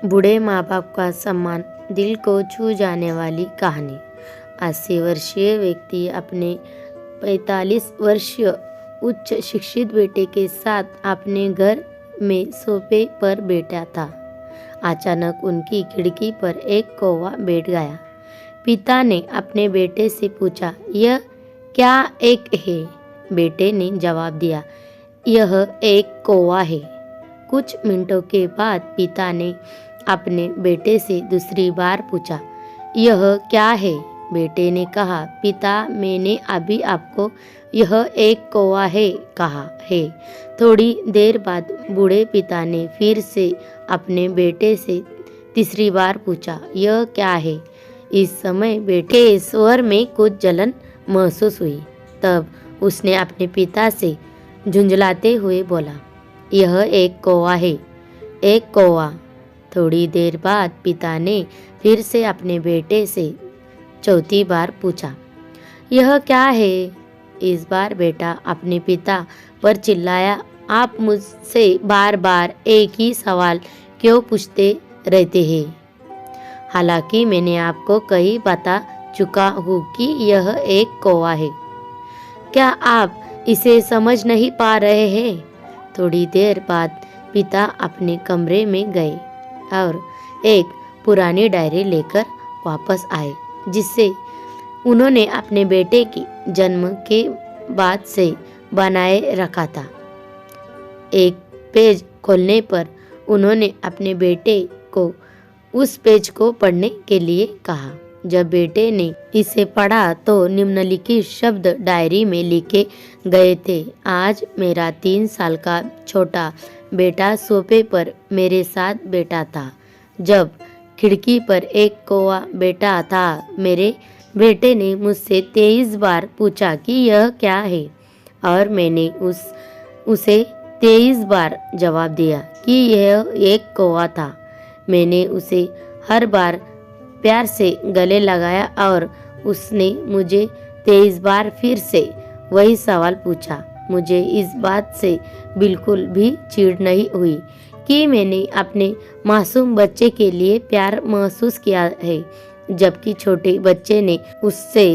बूढ़े माँ बाप का सम्मान, दिल को छू जाने वाली कहानी। 80 वर्षीय व्यक्ति अपने 45 वर्षीय उच्च शिक्षित बेटे के साथ अपने घर में सोफे पर बैठा था। अचानक उनकी खिड़की पर एक कौवा बैठ गया। पिता ने अपने बेटे से पूछा, यह क्या एक है? बेटे ने जवाब दिया, यह एक कौवा है। कुछ मिनटों के बाद पिता ने अपने बेटे से दूसरी बार पूछा, यह क्या है? बेटे ने कहा, पिता मैंने अभी आपको यह एक कौवा है कहा है। थोड़ी देर बाद बूढ़े पिता ने फिर से अपने बेटे से तीसरी बार पूछा, यह क्या है? इस समय बेटे के स्वर में कुछ जलन महसूस हुई। तब उसने अपने पिता से झुंझलाते हुए बोला, यह एक कौवा है, एक कौवा। थोड़ी देर बाद पिता ने फिर से अपने बेटे से चौथी बार पूछा, यह क्या है? इस बार बेटा अपने पिता पर चिल्लाया, आप मुझसे बार बार एक ही सवाल क्यों पूछते रहते हैं? हालांकि मैंने आपको कई बता चुका हूँ कि यह एक कौवा है। क्या आप इसे समझ नहीं पा रहे हैं? थोड़ी देर बाद पिता अपने कमरे में गए और एक पुरानी डायरी लेकर वापस आए, जिससे उन्होंने अपने बेटे की जन्म के बाद से बनाए रखा था। एक पेज खोलने पर उन्होंने अपने बेटे को उस पेज को पढ़ने के लिए कहा। जब बेटे ने इसे पढ़ा तो निम्नलिखित शब्द डायरी में लिखे गए थे, आज मेरा 3 साल का छोटा बेटा सोफे पर मेरे साथ बैठा था। जब खिड़की पर एक कौवा बैठा था, मेरे बेटे ने मुझसे 23 बार पूछा कि यह क्या है, और मैंने उसे 23 बार जवाब दिया कि यह एक कौवा था। मैंने उसे हर बार प्यार से गले लगाया और उसने मुझे 23 बार फिर से वही सवाल पूछा। मुझे इस बात से बिल्कुल भी चिढ़ नहीं हुई कि मैंने अपने मासूम बच्चे के लिए प्यार महसूस किया है, जबकि छोटे बच्चे ने उससे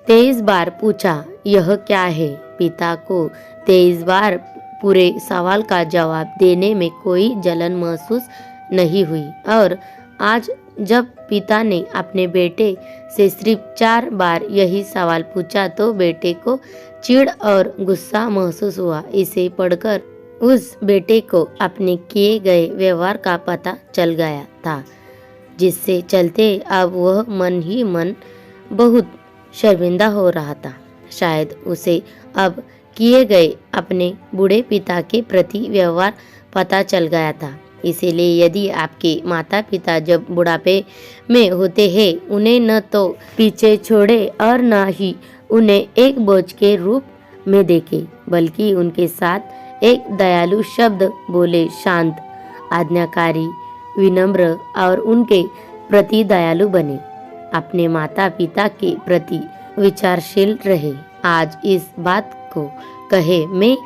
23 बार पूछा, यह क्या है? पिता को 23 बार पूरे सवाल का जवाब देने में कोई जलन महसूस नहीं हुई, और आज जब पिता ने अपने बेटे से सिर्फ 4 बार यही सवाल पूछा तो बेटे को चिढ़ और गुस्सा महसूस हुआ। इसे पढ़कर उस बेटे को अपने किए गए व्यवहार का पता चल गया था, जिससे चलते अब वह मन ही मन बहुत शर्मिंदा हो रहा था। शायद उसे अब किए गए अपने बूढ़े पिता के प्रति व्यवहार पता चल गया था। इसीलिए यदि आपके माता पिता जब बुढ़ापे में होते हैं, उन्हें न तो पीछे छोड़े और न ही उन्हें एक बोझ के रूप में देखें, बल्कि उनके साथ एक दयालु शब्द बोले, शांत, आज्ञाकारी, विनम्र और उनके प्रति दयालु बने। अपने माता पिता के प्रति विचारशील रहे। आज इस बात को कहे, मैं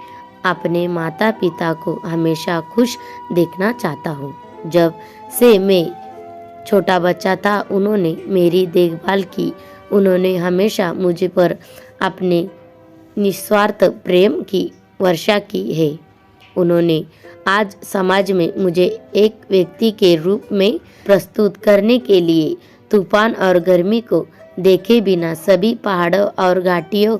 अपने माता पिता को हमेशा खुश देखना चाहता हूँ। जब से मैं छोटा बच्चा था, उन्होंने मेरी देखभाल की। उन्होंने हमेशा मुझ पर अपने निस्वार्थ प्रेम की वर्षा की है। उन्होंने आज समाज में मुझे एक व्यक्ति के रूप में प्रस्तुत करने के लिए तूफान और गर्मी को देखे बिना सभी पहाड़ों और घाटियों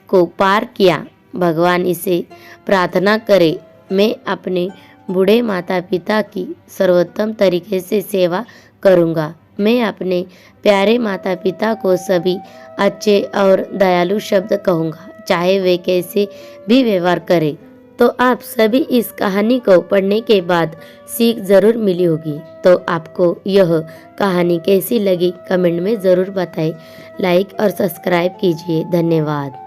को पार किया। भगवान इसे प्रार्थना करे, मैं अपने बूढ़े माता पिता की सर्वोत्तम तरीके से सेवा करूँगा। मैं अपने प्यारे माता पिता को सभी अच्छे और दयालु शब्द कहूँगा, चाहे वे कैसे भी व्यवहार करें। तो आप सभी इस कहानी को पढ़ने के बाद सीख ज़रूर मिली होगी। तो आपको यह कहानी कैसी लगी कमेंट में ज़रूर बताएं। लाइक और सब्सक्राइब कीजिए। धन्यवाद।